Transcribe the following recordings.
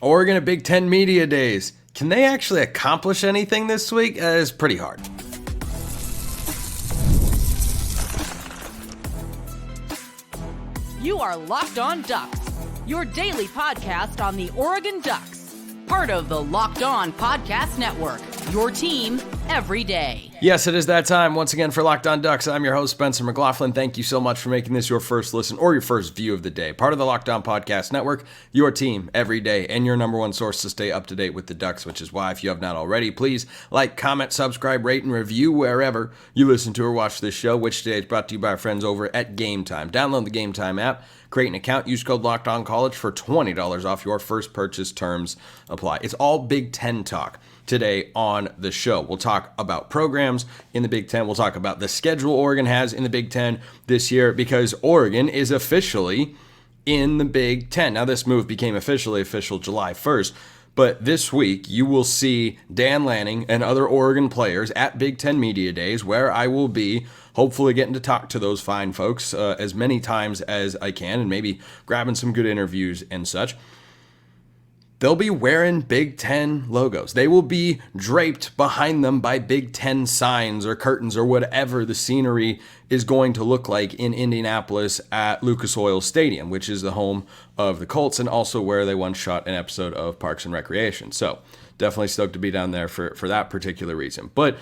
Oregon at Big Ten Media Days. Can they actually accomplish anything this week? It's pretty hard. You are Locked On Ducks, your daily podcast on the Oregon Ducks. Part of the Locked On Podcast Network, your team every day. Yes, it is that time once again for Locked On Ducks. I'm your host, Spencer McLaughlin. Thank you so much for making this your first listen or your first view of the day. Part of the Locked On Podcast Network, your team every day, and your number one source to stay up to date with the Ducks, which is why, if you have not already, please like, comment, subscribe, rate, and review wherever you listen to or watch this show, which today is brought to you by our friends over at Game Time. Download the Game Time app, create an account, use code LOCKEDONCollege for $20 off your first purchase. Terms apply. It's all Big Ten talk today on the show. We'll talk about programs in the Big Ten. We'll talk about the schedule Oregon has in the Big Ten this year, because Oregon is officially in the Big Ten. Now, this move became official July 1st, but this week you will see Dan Lanning and other Oregon players at Big Ten Media Days, where I will be hopefully getting to talk to those fine folks as many times as I can, and maybe grabbing some good interviews and such. They'll be wearing Big Ten logos. They will be draped behind them by Big Ten signs or curtains or whatever the scenery is going to look like in Indianapolis at Lucas Oil Stadium, which is the home of the Colts and also where they once shot an episode of Parks and Recreation. So definitely stoked to be down there for that particular reason. But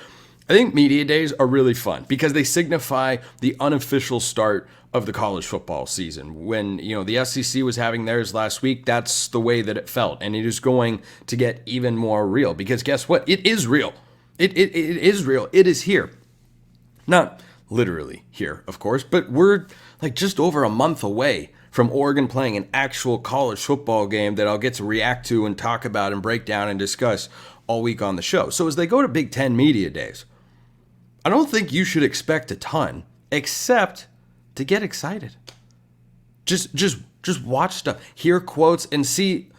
I think media days are really fun because they signify the unofficial start of the college football season. When, the SEC was having theirs last week, that's the way that it felt. And it is going to get even more real because guess what? It is real. It is real. It is here. Not literally here, of course, but we're like just over a month away from Oregon playing an actual college football game that I'll get to react to and talk about and break down and discuss all week on the show. So as they go to Big Ten Media Days, I don't think you should expect a ton, except to get excited. Just watch stuff, hear quotes, and see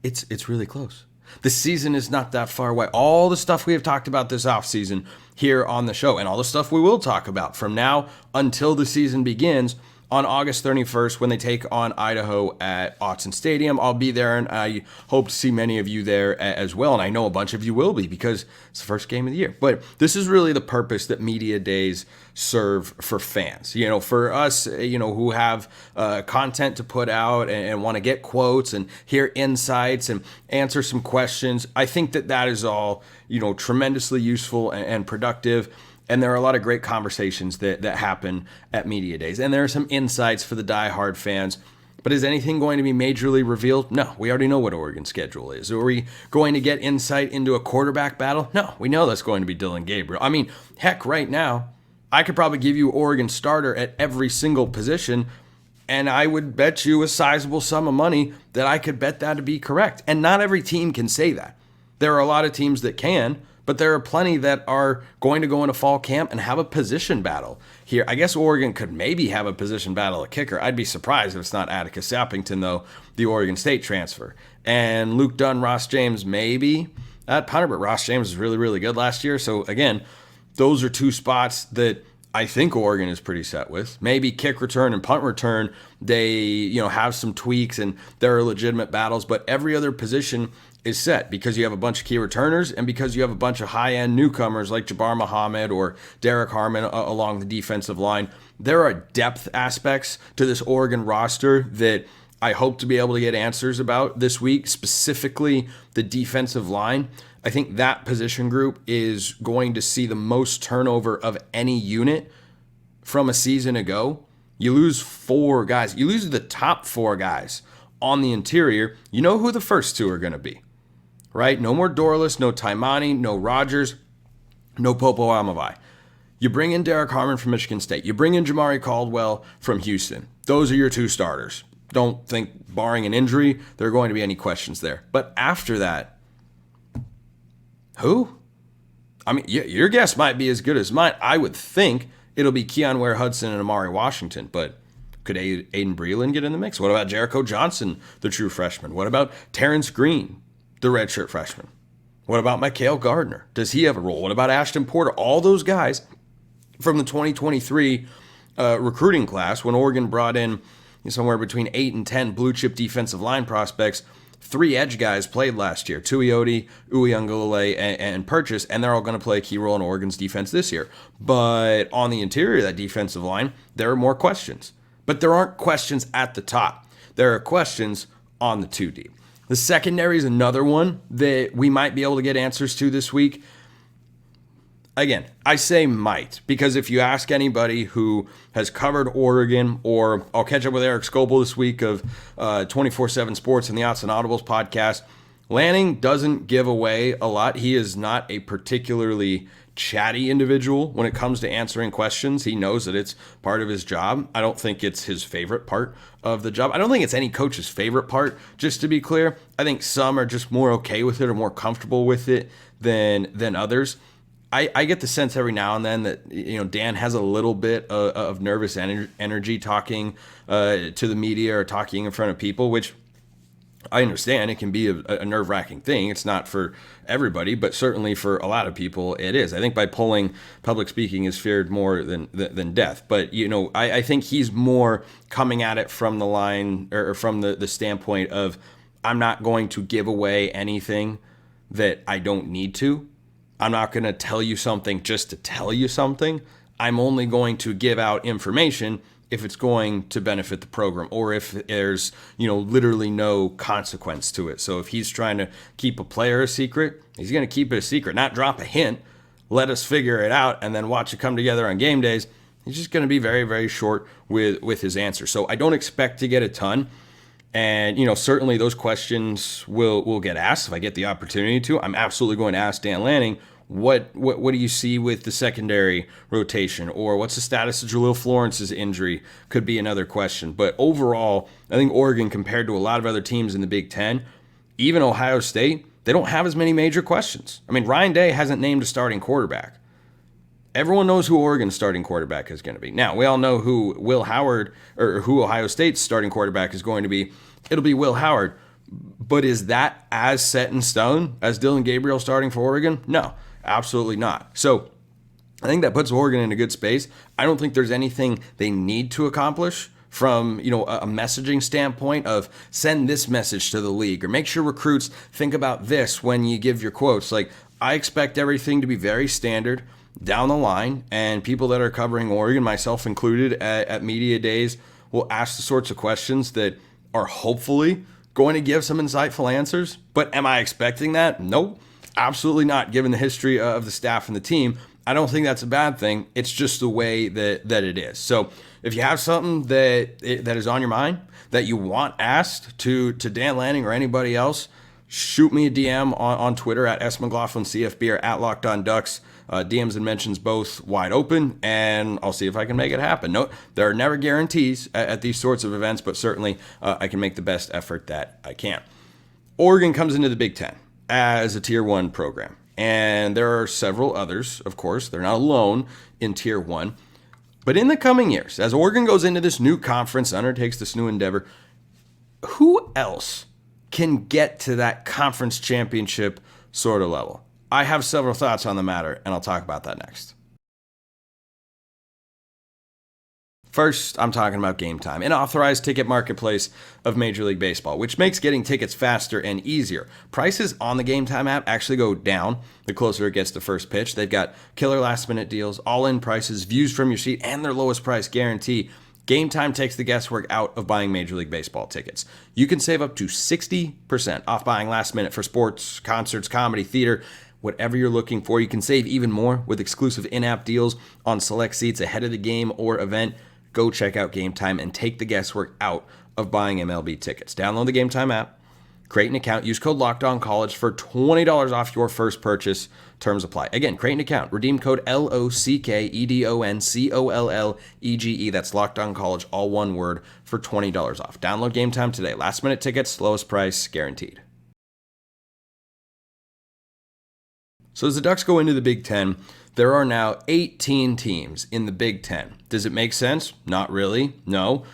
it's really close. The season is not that far away. All the stuff we have talked about this offseason here on the show, and all the stuff we will talk about from now until the season begins on August 31st when they take on Idaho at Autzen Stadium. I'll be there, and I hope to see many of you there as well. And I know a bunch of you will be because it's the first game of the year. But this is really the purpose that media days serve for fans. For us, who have content to put out and want to get quotes and hear insights and answer some questions. I think that is all, tremendously useful and productive. And there are a lot of great conversations that happen at media days. And there are some insights for the diehard fans. But is anything going to be majorly revealed? No, we already know what Oregon's schedule is. Are we going to get insight into a quarterback battle? No, we know that's going to be Dylan Gabriel. I mean, heck, right now, I could probably give you Oregon starter at every single position, and I would bet you a sizable sum of money that I could bet that to be correct. And not every team can say that. There are a lot of teams that can, but there are plenty that are going to go into fall camp and have a position battle here. I guess Oregon could maybe have a position battle at kicker. I'd be surprised if it's not Atticus Sappington, though, the Oregon State transfer. And Luke Dunn, Ross James, maybe at punter, but Ross James was really, really good last year. So, again, those are two spots that I think Oregon is pretty set with. Maybe kick return and punt return, they have some tweaks and there are legitimate battles, but every other position is set because you have a bunch of key returners and because you have a bunch of high-end newcomers like Jabbar Muhammad or Derek Harmon along the defensive line. There are depth aspects to this Oregon roster that I hope to be able to get answers about this week, specifically the defensive line. I think that position group is going to see the most turnover of any unit from a season ago. You lose 4 guys. You lose the top 4 guys on the interior. You know who the first 2 are going to be, right? No more Dorless, no Taimani, no Rogers, no Popo Amavai. You bring in Derek Harmon from Michigan State. You bring in Jamari Caldwell from Houston. Those are your 2 starters. Don't think, barring an injury, there are going to be any questions there. But after that, who? I mean, your guess might be as good as mine. I would think it'll be Keon Ware-Hudson and Amari Washington, but could Aiden Breland get in the mix? What about Jericho Johnson, the true freshman? What about Terrence Green, the redshirt freshman? What about Mikael Gardner? Does he have a role? What about Ashton Porter? All those guys from the 2023 recruiting class when Oregon brought in somewhere between 8 and 10 blue chip defensive line prospects 3 edge guys played last year, Tuioti, Uiagalelei, and Purchase, and they're all going to play a key role in Oregon's defense this year. But on the interior of that defensive line, there are more questions. But there aren't questions at the top. There are questions on the 2 deep. The secondary is another one that we might be able to get answers to this week. Again, I say might, because if you ask anybody who has covered Oregon, or I'll catch up with Eric Scoble this week of 24/7 Sports and the Outs and Audibles podcast, Lanning doesn't give away a lot. He is not a particularly chatty individual when it comes to answering questions. He knows that it's part of his job. I don't think it's his favorite part of the job. I don't think it's any coach's favorite part, just to be clear. I think some are just more okay with it or more comfortable with it than others. I get the sense every now and then that, Dan has a little bit of nervous energy talking to the media or talking in front of people, which I understand. It can be a nerve-wracking thing. It's not for everybody, but certainly for a lot of people it is. I think by polling, public speaking is feared more than death. But, I think he's more coming at it from the line, or from the standpoint of, I'm not going to give away anything that I don't need to. I'm not going to tell you something just to tell you something. I'm only going to give out information if it's going to benefit the program, or if there's, literally no consequence to it. So if he's trying to keep a player a secret, he's going to keep it a secret, not drop a hint, let us figure it out, and then watch it come together on game days. He's just going to be very, very short with his answer. So I don't expect to get a ton. And, certainly those questions will get asked if I get the opportunity to. I'm absolutely going to ask Dan Lanning, what do you see with the secondary rotation? Or what's the status of Jaleel Florence's injury? Could be another question. But overall, I think Oregon, compared to a lot of other teams in the Big Ten, even Ohio State, they don't have as many major questions. I mean, Ryan Day hasn't named a starting quarterback. Everyone knows who Oregon's starting quarterback is going to be. Now, we all know who Will Howard, or who Ohio State's starting quarterback is going to be. It'll be Will Howard. But is that as set in stone as Dylan Gabriel starting for Oregon? No, absolutely not. So I think that puts Oregon in a good space. I don't think there's anything they need to accomplish from, a messaging standpoint of send this message to the league, or make sure recruits think about this when you give your quotes. Like, I expect everything to be very standard down the line, and people that are covering Oregon, myself included, at media days, will ask the sorts of questions that are hopefully going to give some insightful answers. But am I expecting that? Nope, absolutely not. Given the history of the staff and the team, I don't think that's a bad thing. It's just the way that it is. So if you have something that is on your mind that you want asked to Dan Lanning or anybody else, shoot me a DM on Twitter at @McLaughlinCFB or at Locked On Ducks. DMs and mentions both wide open, and I'll see if I can make it happen. No, there are never guarantees at these sorts of events, but certainly I can make the best effort that I can. Oregon comes into the Big Ten as a Tier 1 program, and there are several others, of course. They're not alone in Tier 1. But in the coming years, as Oregon goes into this new conference, undertakes this new endeavor, who else can get to that conference championship sort of level? I have several thoughts on the matter, and I'll talk about that next. First, I'm talking about Game Time, an authorized ticket marketplace of Major League Baseball, which makes getting tickets faster and easier. Prices on the Game Time app actually go down the closer it gets to first pitch. They've got killer last-minute deals, all-in prices, views from your seat, and their lowest price guarantee. Game Time takes the guesswork out of buying Major League Baseball tickets. You can save up to 60% off buying last minute for sports, concerts, comedy, theater, whatever you're looking for. You can save even more with exclusive in-app deals on select seats ahead of the game or event. Go check out Game Time and take the guesswork out of buying MLB tickets. Download the Game Time app, create an account, use code LOCKEDONCollege for $20 off your first purchase. Terms apply. Again, create an account, redeem code LOCKEDONCOLLEGE. That's LOCKEDONCollege, all one word, for $20 off. Download Game Time today. Last minute tickets, lowest price guaranteed. So as the Ducks go into the Big Ten, there are now 18 teams in the Big Ten. Does it make sense? Not really, no.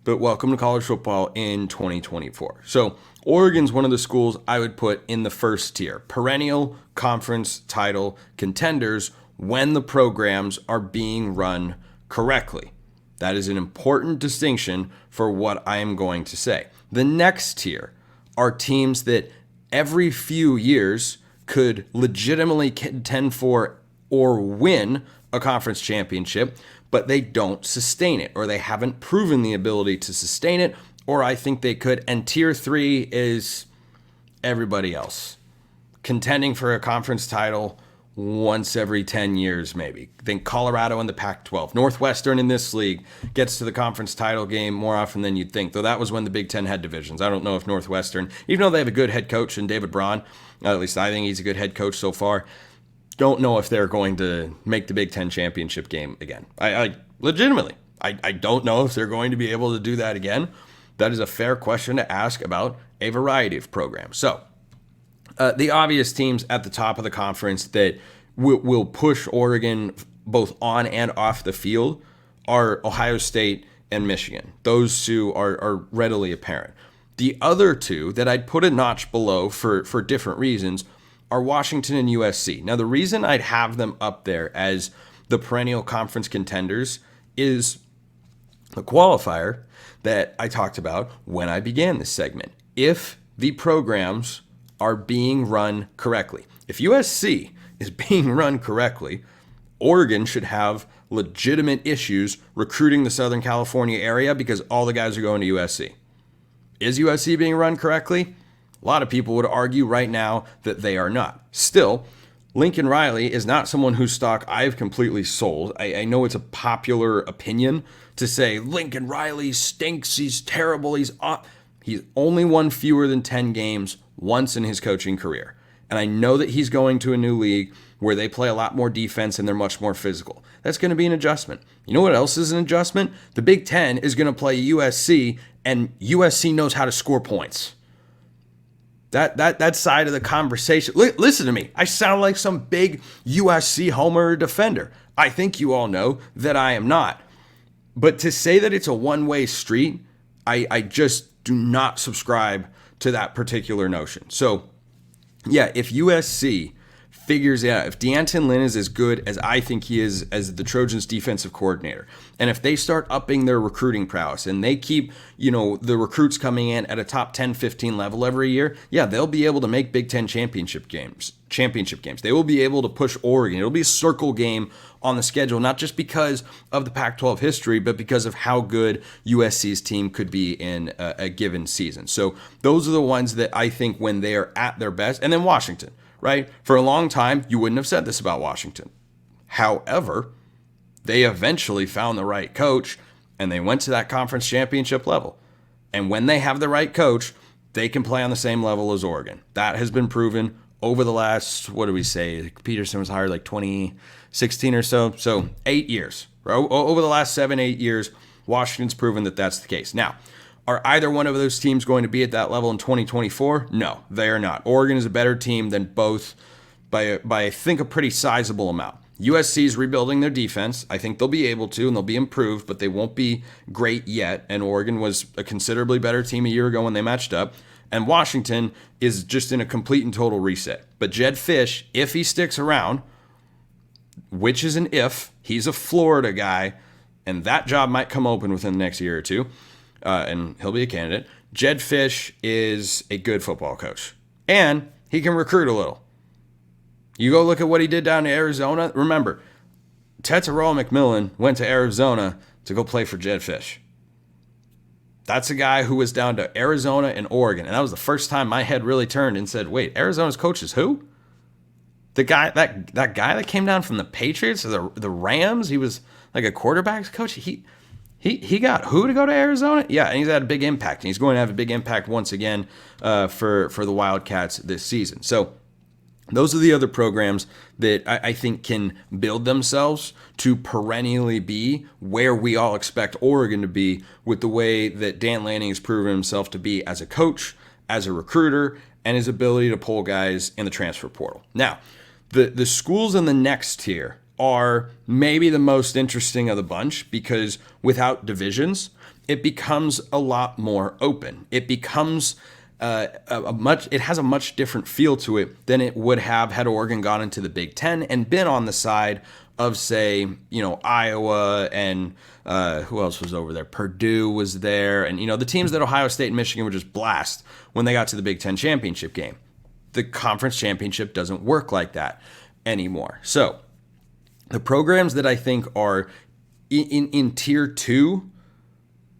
But welcome to college football in 2024. So Oregon's one of the schools I would put in the first tier. Perennial conference title contenders when the programs are being run correctly. That is an important distinction for what I am going to say. The next tier are teams that every few years could legitimately contend for or win a conference championship, but they don't sustain it, or they haven't proven the ability to sustain it, or I think they could. And tier 3 is everybody else contending for a conference title once every 10 years, maybe. Think Colorado in the Pac-12. Northwestern in this league gets to the conference title game more often than you'd think, though that was when the Big Ten had divisions. I don't know if Northwestern, even though they have a good head coach in David Braun, at least I think he's a good head coach so far, don't know if they're going to make the Big Ten championship game again. I legitimately, I don't know if they're going to be able to do that again. That is a fair question to ask about a variety of programs. So, the obvious teams at the top of the conference that will push Oregon both on and off the field are Ohio State and Michigan. Those two are readily apparent. The other two that I'd put a notch below for different reasons are Washington and USC. Now, the reason I'd have them up there as the perennial conference contenders is the qualifier that I talked about when I began this segment. If the programs are being run correctly. If USC is being run correctly, Oregon should have legitimate issues recruiting the Southern California area because all the guys are going to USC. Is USC being run correctly? A lot of people would argue right now that they are not. Still, Lincoln Riley is not someone whose stock I've completely sold. I know it's a popular opinion to say Lincoln Riley stinks, he's terrible, he's only won fewer than 10 games once in his coaching career. And I know that he's going to a new league where they play a lot more defense and they're much more physical. That's going to be an adjustment. You know what else is an adjustment? The Big Ten is going to play USC, and USC knows how to score points. That side of the conversation. Listen to me. I sound like some big USC homer defender. I think you all know that I am not. But to say that it's a one-way street, I just do not subscribe to that particular notion. So, yeah, if USC figures it out, if D'Anton Lynn is as good as I think he is as the Trojans defensive coordinator, and if they start upping their recruiting prowess and they keep, the recruits coming in at a top 10, 15 level every year, yeah, they'll be able to make Big Ten championship games. They will be able to push Oregon. It'll be a circle game on the schedule, not just because of the Pac-12 history, but because of how good USC's team could be in a given season. So those are the ones that I think when they are at their best. And then Washington, right? For a long time, you wouldn't have said this about Washington. However, they eventually found the right coach and they went to that conference championship level. And when they have the right coach, they can play on the same level as Oregon. That has been proven over the last, what do we say? Peterson was hired like 2016 or so. So 8 years. Over the last 7-8 years, Washington's proven that that's the case. Now, are either one of those teams going to be at that level in 2024? No, they are not. Oregon is a better team than both by I think, a pretty sizable amount. USC is rebuilding their defense. I think they'll be able to, and they'll be improved, but they won't be great yet. And Oregon was a considerably better team a year ago when they matched up. And Washington is just in a complete and total reset. But Jed Fish, if he sticks around, which is an if, he's a Florida guy, and that job might come open within the next year or two, and he'll be a candidate. Jed Fish is a good football coach, and he can recruit a little. You go look at what he did down in Arizona. Remember, Tetsuroa McMillan went to Arizona to go play for Jed Fish. That's a guy who was down to Arizona and Oregon. And that was the first time my head really turned and said, wait, Arizona's coach is who? The guy, that guy that came down from the Patriots or the Rams, he was like a quarterback's coach. He got who to go to Arizona? Yeah, and he's had a big impact. And he's going to have a big impact once again for the Wildcats this season. So those are the other programs that I think can build themselves to perennially be where we all expect Oregon to be with the way that Dan Lanning has proven himself to be as a coach, as a recruiter, and his ability to pull guys in the transfer portal. Now, the schools in the next tier are maybe the most interesting of the bunch because without divisions, it becomes a lot more open. It becomes it has a much different feel to it than it would have had Oregon gone into the Big Ten and been on the side of, say, Iowa and who else was over there? Purdue was there. And, the teams that Ohio State and Michigan would just blast when they got to the Big Ten championship game. The conference championship doesn't work like that anymore. So the programs that I think are in tier 2,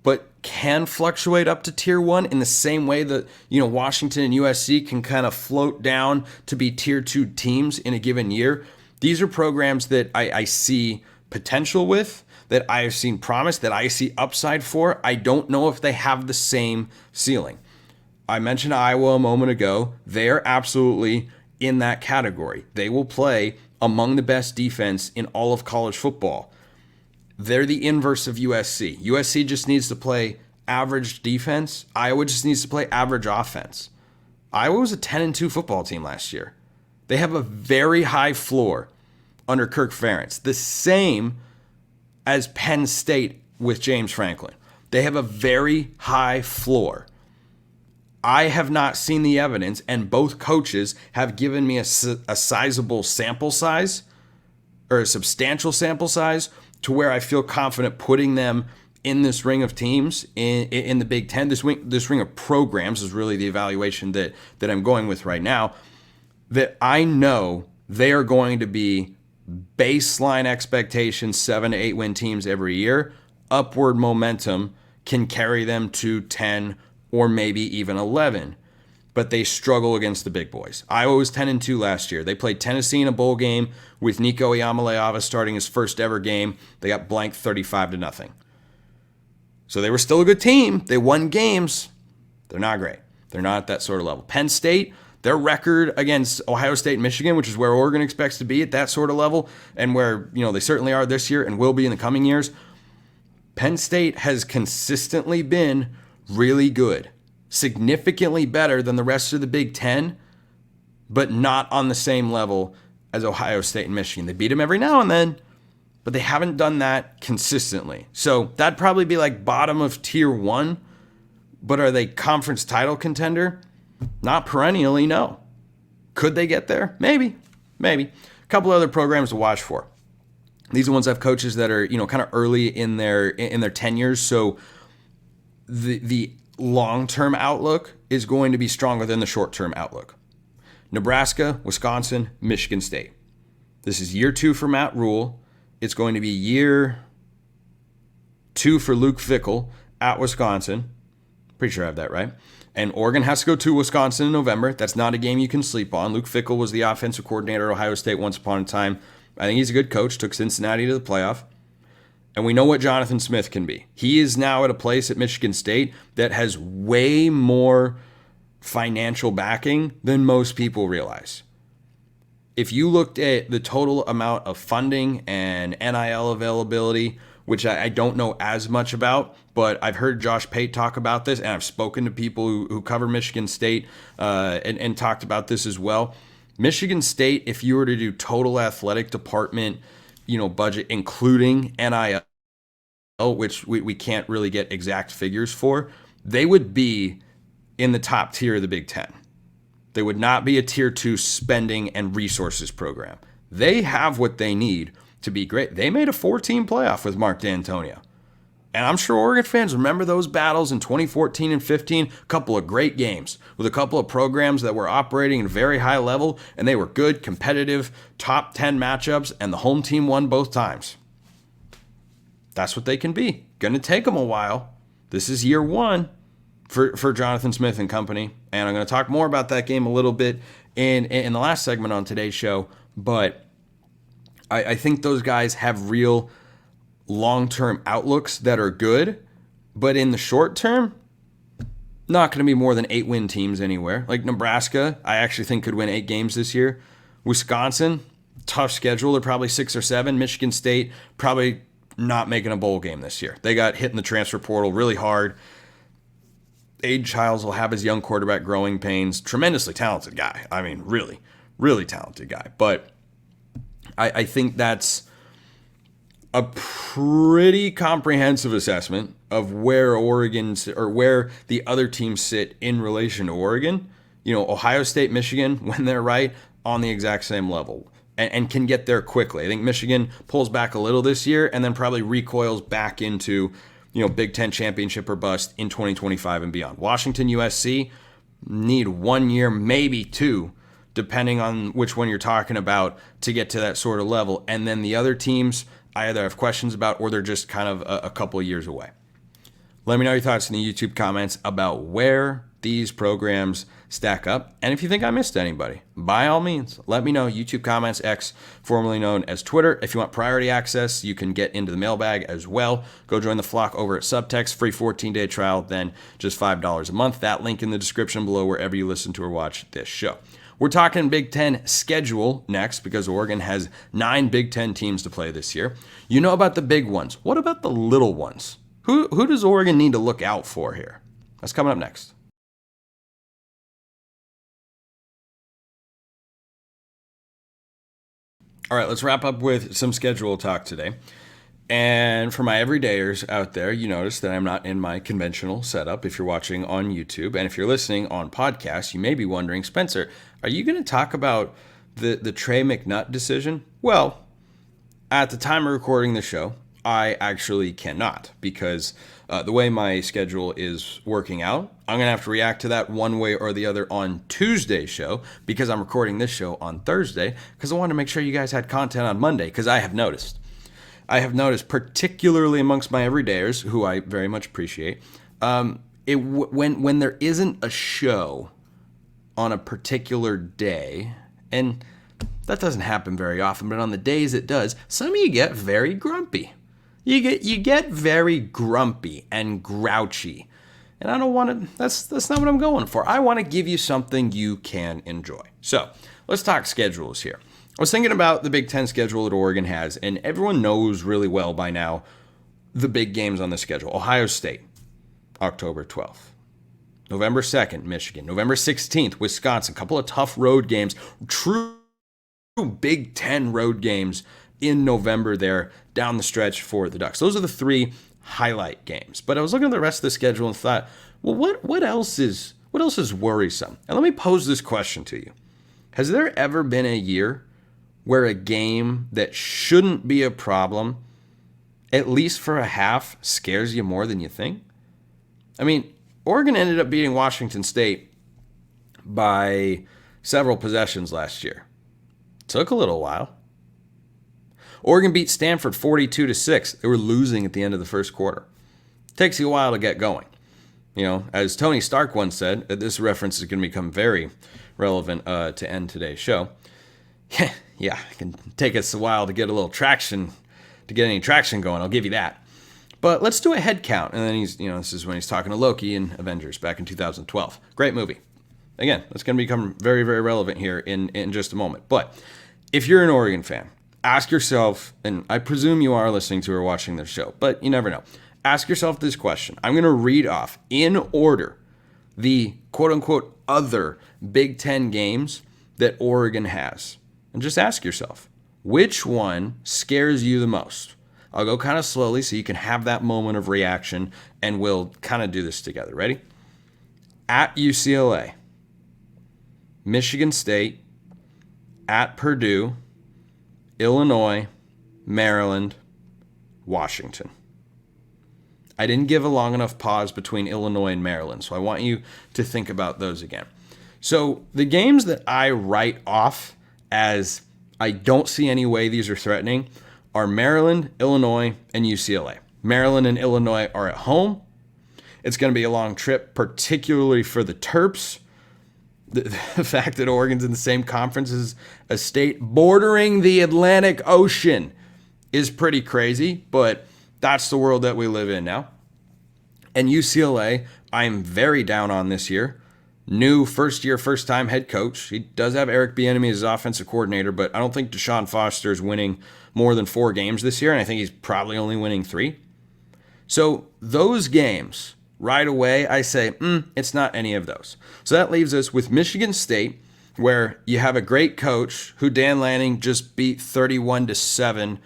but can fluctuate up to tier 1 in the same way that, Washington and USC can kind of float down to be tier 2 teams in a given year. These are programs that I see potential with, that I have seen promise, that I see upside for. I don't know if they have the same ceiling. I mentioned Iowa a moment ago. They are absolutely in that category. They will play among the best defense in all of college football. They're the inverse of USC. USC just needs to play average defense. Iowa just needs to play average offense. Iowa was a 10-2 football team last year. They have a very high floor under Kirk Ferentz, the same as Penn State with James Franklin. They have a very high floor. I have not seen the evidence, and both coaches have given me a sizable sample size, or a substantial sample size, to where I feel confident putting them in this ring of teams in the Big Ten. This ring of programs is really the evaluation that I'm going with right now, that I know they are going to be baseline expectations, 7 to 8 win teams every year. Upward momentum can carry them to 10 or maybe even 11. But they struggle against the big boys. Iowa was 10-2 last year. They played Tennessee in a bowl game with Nico Iamaleava starting his first ever game. They got blanked 35-0. So they were still a good team. They won games. They're not great. They're not at that sort of level. Penn State, their record against Ohio State and Michigan, which is where Oregon expects to be at that sort of level, and where they certainly are this year and will be in the coming years, Penn State has consistently been really good. Significantly better than the rest of the Big Ten, but not on the same level as Ohio State and Michigan. They beat them every now and then, but they haven't done that consistently. So that'd probably be like bottom of tier 1, but are they conference title contender? Not perennially, no. Could they get there? Maybe. A couple other programs to watch for. These are ones I have coaches that are, kind of early in their tenures, so the long-term outlook is going to be stronger than the short-term outlook. Nebraska, Wisconsin, Michigan State. This is year 2 for Matt Rule. It's going to be year 2 for Luke Fickell at Wisconsin. Pretty sure I have that right. And Oregon has to go to Wisconsin in November. That's not a game you can sleep on. Luke Fickell was the offensive coordinator at Ohio State once upon a time. I think he's a good coach. Took Cincinnati to the playoff. And we know what Jonathan Smith can be. He is now at a place at Michigan State that has way more financial backing than most people realize. If you looked at the total amount of funding and NIL availability, which I don't know as much about, but I've heard Josh Pate talk about this, and I've spoken to people who cover Michigan State and talked about this as well. Michigan State, if you were to do total athletic department budget, including NIL, which we can't really get exact figures for, they would be in the top tier of the Big Ten. They would not be a tier 2 spending and resources program. They have what they need to be great. They made a 4-team playoff with Mark D'Antonio. And I'm sure Oregon fans remember those battles in 2014 and 15, a couple of great games with a couple of programs that were operating at a very high level, and they were good, competitive, top 10 matchups, and the home team won both times. That's what they can be. Going to take them a while. This is year 1 for Jonathan Smith and company, and I'm going to talk more about that game a little bit in the last segment on today's show, but I think those guys have real long-term outlooks that are good, but in the short term, not going to be more than 8-win teams anywhere. Like Nebraska, I actually think could win 8 games this year. Wisconsin, tough schedule. They're probably 6 or 7. Michigan State, probably not making a bowl game this year. They got hit in the transfer portal really hard. Abe Childs will have his young quarterback growing pains. Tremendously talented guy. I mean, really, really talented guy. But I think that's a pretty comprehensive assessment of where where the other teams sit in relation to Oregon. Ohio State, Michigan, when they're right, on the exact same level. and can get there quickly. I think Michigan pulls back a little this year and then probably recoils back into, Big Ten championship or bust in 2025 and beyond. Washington, USC need 1 year, maybe 2, depending on which one you're talking about, to get to that sort of level. And then the other teams I either have questions about or they're just kind of a couple of years away. Let me know your thoughts in the YouTube comments about where these programs stack up. And if you think I missed anybody, by all means, let me know. YouTube comments, X, formerly known as Twitter. If you want priority access, you can get into the mailbag as well. Go join the flock over at Subtext. Free 14-day trial, then just $5 a month. That link in the description below wherever you listen to or watch this show. We're talking Big Ten schedule next because Oregon has 9 Big Ten teams to play this year. You know about the big ones. What about the little ones? Who does Oregon need to look out for here? That's coming up next. All right, let's wrap up with some schedule talk today. And for my everydayers out there, you notice that I'm not in my conventional setup if you're watching on YouTube. And if you're listening on podcasts, you may be wondering, Spencer, are you going to talk about the Trey McNutt decision? Well, at the time of recording the show, I actually cannot because the way my schedule is working out, I'm going to have to react to that one way or the other on Tuesday's show because I'm recording this show on Thursday because I wanted to make sure you guys had content on Monday because I have noticed, particularly amongst my everydayers, who I very much appreciate, when there isn't a show on a particular day, and that doesn't happen very often, but on the days it does, some of you get very grumpy. You get very grumpy and grouchy. And I don't want to, that's not what I'm going for. I want to give you something you can enjoy. So let's talk schedules here. I was thinking about the Big Ten schedule that Oregon has, and everyone knows really well by now the big games on the schedule. Ohio State, October 12th. November 2nd, Michigan. November 16th, Wisconsin. A couple of tough road games. True Big Ten road games in November there down the stretch for the Ducks. Those are the 3 highlight games. But I was looking at the rest of the schedule and thought, well, what else is worrisome? And let me pose this question to you. Has there ever been a year where a game that shouldn't be a problem, at least for a half, scares you more than you think? I mean, Oregon ended up beating Washington State by several possessions last year. Took a little while. Oregon beat Stanford 42-6. They were losing at the end of the first quarter. Takes you a while to get going. As Tony Stark once said, this reference is going to become very relevant to end today's show. Yeah, it can take us a while to get a little traction, to get any traction going. I'll give you that. But let's do a head count. And then this is when he's talking to Loki in Avengers back in 2012. Great movie. Again, that's going to become very, very relevant here in just a moment. But if you're an Oregon fan, ask yourself, and I presume you are listening to or watching this show, but you never know. Ask yourself this question. I'm going to read off in order the quote-unquote other Big Ten games that Oregon has. And just ask yourself, which one scares you the most? I'll go kind of slowly so you can have that moment of reaction, and we'll kind of do this together. Ready? At UCLA, Michigan State, at Purdue, Illinois, Maryland, Washington. I didn't give a long enough pause between Illinois and Maryland, so I want you to think about those again. So the games that I write off as I don't see any way these are threatening are Maryland, Illinois, and UCLA. Maryland and Illinois are at home. It's going to be a long trip, particularly for the Terps. The fact that Oregon's in the same conference as a state bordering the Atlantic Ocean is pretty crazy, but that's the world that we live in now. And UCLA, I'm very down on this year. New first-year, first-time head coach. He does have Eric Bieniemy as his offensive coordinator, but I don't think Deshaun Foster is winning more than 4 games this year, and I think he's probably only winning 3. So those games, right away, I say, it's not any of those. So that leaves us with Michigan State, where you have a great coach who Dan Lanning just beat 31-7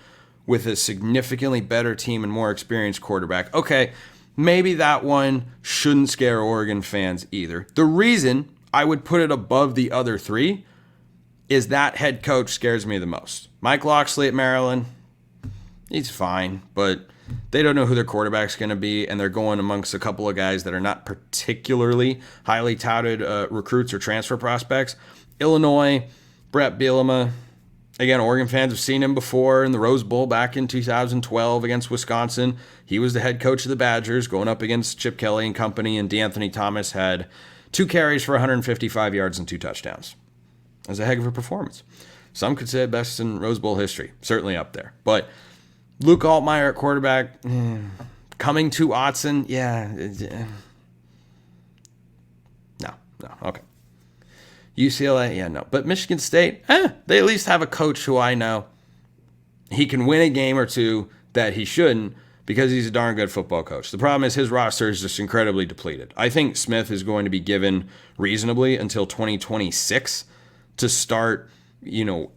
with a significantly better team and more experienced quarterback. Okay, maybe that one shouldn't scare Oregon fans either. The reason I would put it above the other 3 is that head coach scares me the most. Mike Locksley at Maryland, he's fine, but they don't know who their quarterback's going to be, and they're going amongst a couple of guys that are not particularly highly touted recruits or transfer prospects. Illinois, Brett Bielema. Again, Oregon fans have seen him before in the Rose Bowl back in 2012 against Wisconsin. He was the head coach of the Badgers going up against Chip Kelly and company, and DeAnthony Thomas had 2 carries for 155 yards and 2 touchdowns. That was a heck of a performance. Some could say best in Rose Bowl history. Certainly up there. But Luke Altmaier at quarterback, coming to Autzen, no, okay. UCLA, no. But Michigan State, they at least have a coach who I know he can win a game or two that he shouldn't because he's a darn good football coach. The problem is his roster is just incredibly depleted. I think Smith is going to be given reasonably until 2026 to start,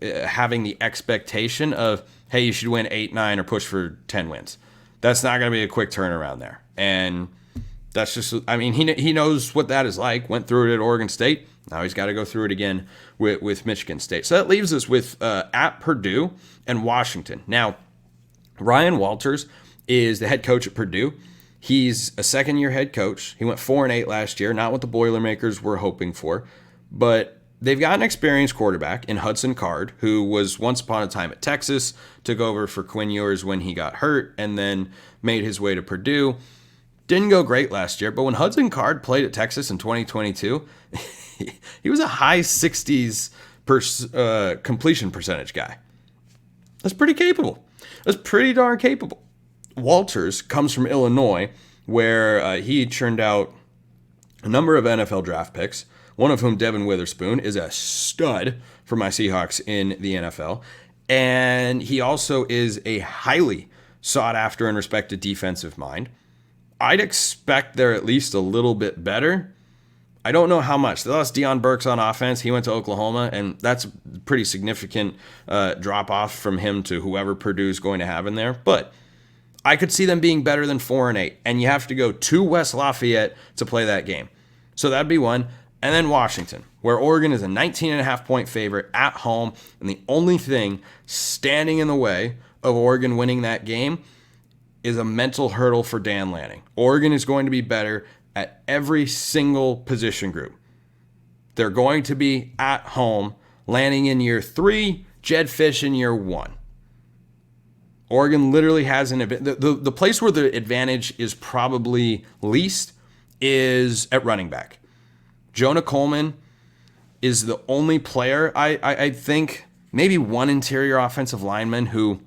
having the expectation of, hey, you should win 8, 9, or push for 10 wins. That's not going to be a quick turnaround there. And that's just, he knows what that is like. Went through it at Oregon State. Now he's got to go through it again with Michigan State. So that leaves us with at Purdue and Washington. Now, Ryan Walters is the head coach at Purdue. He's a second-year head coach. He went 4-8 last year, not what the Boilermakers were hoping for. But they've got an experienced quarterback in Hudson Card, who was once upon a time at Texas, took over for Quinn Ewers when he got hurt, and then made his way to Purdue. Didn't go great last year, but when Hudson Card played at Texas in 2022, he was a high 60s completion percentage guy. That's pretty capable. That's pretty darn capable. Walters comes from Illinois, where he churned out a number of NFL draft picks, one of whom, Devin Witherspoon, is a stud for my Seahawks in the NFL. And he also is a highly sought-after and respected defensive mind. I'd expect they're at least a little bit better. I don't know how much. They lost Deion Burks on offense. He went to Oklahoma, and that's a pretty significant drop-off from him to whoever Purdue's going to have in there. But I could see them being better than 4-8, and you have to go to West Lafayette to play that game. So that'd be one. And then Washington, where Oregon is a 19.5-point favorite at home, and the only thing standing in the way of Oregon winning that game is a mental hurdle for Dan Lanning. Oregon is going to be better at every single position group. They're going to be at home, Lanning in year 3, Jed Fish in year 1. Oregon literally has the place where the advantage is probably least is at running back. Jonah Coleman is the only player, I think, maybe one interior offensive lineman who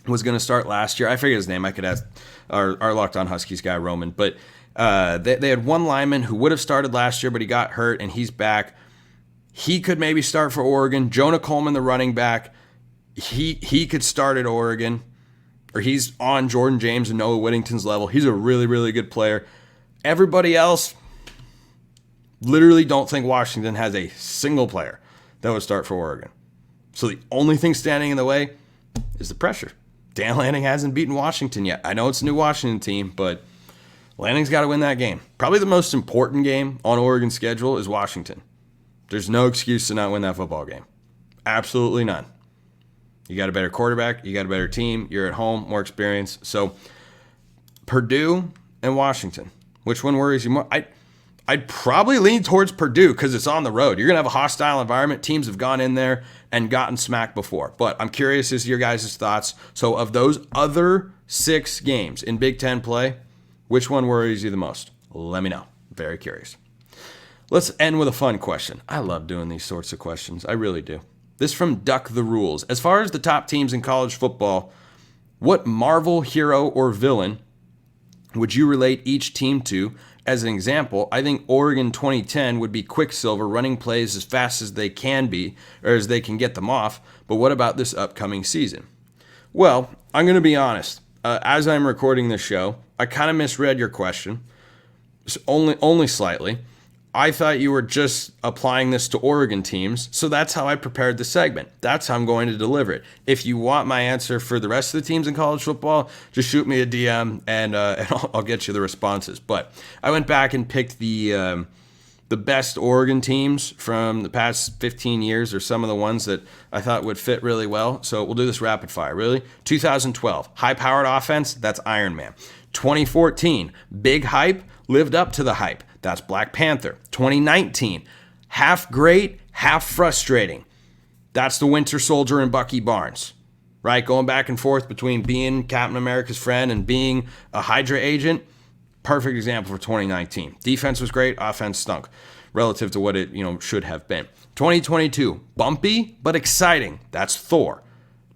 was going to start last year. I forget his name. I could ask our Locked On Huskies guy, Roman. But they had one lineman who would have started last year, but he got hurt, and he's back. He could maybe start for Oregon. Jonah Coleman, the running back, he could start at Oregon, or he's on Jordan James and Noah Whittington's level. He's a really, really good player. Everybody else, literally don't think Washington has a single player that would start for Oregon. So the only thing standing in the way is the pressure. Dan Lanning hasn't beaten Washington yet. I know it's a new Washington team, but Lanning's got to win that game. Probably the most important game on Oregon's schedule is Washington. There's no excuse to not win that football game. Absolutely none. You got a better quarterback. You got a better team. You're at home, more experience. So Purdue and Washington. Which one worries you more? I'd probably lean towards Purdue because it's on the road. You're going to have a hostile environment. Teams have gone in there and gotten smacked before. But I'm curious as to your guys' thoughts. So of those other 6 games in Big Ten play, which one worries you the most? Let me know. Very curious. Let's end with a fun question. I love doing these sorts of questions. I really do. This from Duck the Rules. As far as the top teams in college football, what Marvel hero or villain would you relate each team to? As an example, I think Oregon 2010 would be Quicksilver running plays as fast as they can be, or as they can get them off. But what about this upcoming season? Well, I'm going to be honest. As I'm recording this show, I kind of misread your question, only slightly. I thought you were just applying this to Oregon teams, so that's how I prepared the segment. That's how I'm going to deliver it. If you want my answer for the rest of the teams in college football, just shoot me a DM and I'll get you the responses. But I went back and picked the The best Oregon teams from the past 15 years are some of the ones that I thought would fit really well. So we'll do this rapid fire, really. 2012, high-powered offense, that's Iron Man. 2014, big hype, lived up to the hype. That's Black Panther. 2019, half great, half frustrating. That's the Winter Soldier and Bucky Barnes, right? Going back and forth between being Captain America's friend and being a Hydra agent. Perfect example for 2019. Defense was great, offense stunk relative to what it, should have been. 2022, bumpy but exciting. That's Thor.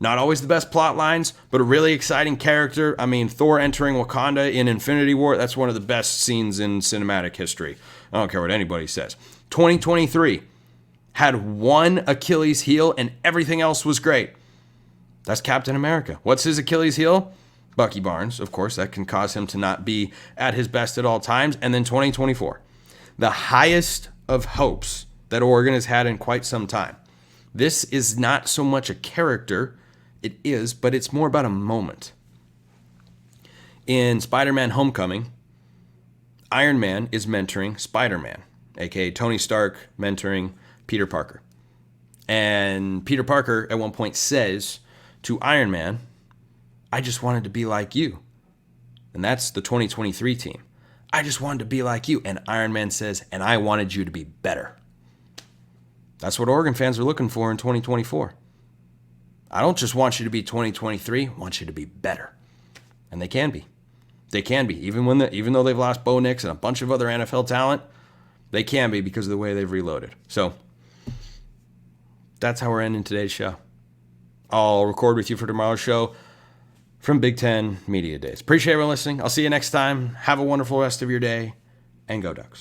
Not always the best plot lines, but a really exciting character. I mean, Thor entering Wakanda in Infinity War, that's one of the best scenes in cinematic history. I don't care what anybody says. 2023 had one Achilles heel and everything else was great. That's Captain America. What's his Achilles heel? Bucky Barnes, of course. That can cause him to not be at his best at all times. And then 2024, the highest of hopes that Oregon has had in quite some time. This is not so much a character, it is, but it's more about a moment. In Spider-Man Homecoming, Iron Man is mentoring Spider-Man, aka Tony Stark mentoring Peter Parker. And Peter Parker at one point says to Iron Man, I just wanted to be like you. And that's the 2023 team. I just wanted to be like you. And Iron Man says, and I wanted you to be better. That's what Oregon fans are looking for in 2024. I don't just want you to be 2023, I want you to be better. And they can be. They can be. Even though they've lost Bo Nix and a bunch of other NFL talent, they can be because of the way they've reloaded. So that's how we're ending today's show. I'll record with you for tomorrow's show from Big Ten Media Days. Appreciate everyone listening. I'll see you next time. Have a wonderful rest of your day, and go Ducks.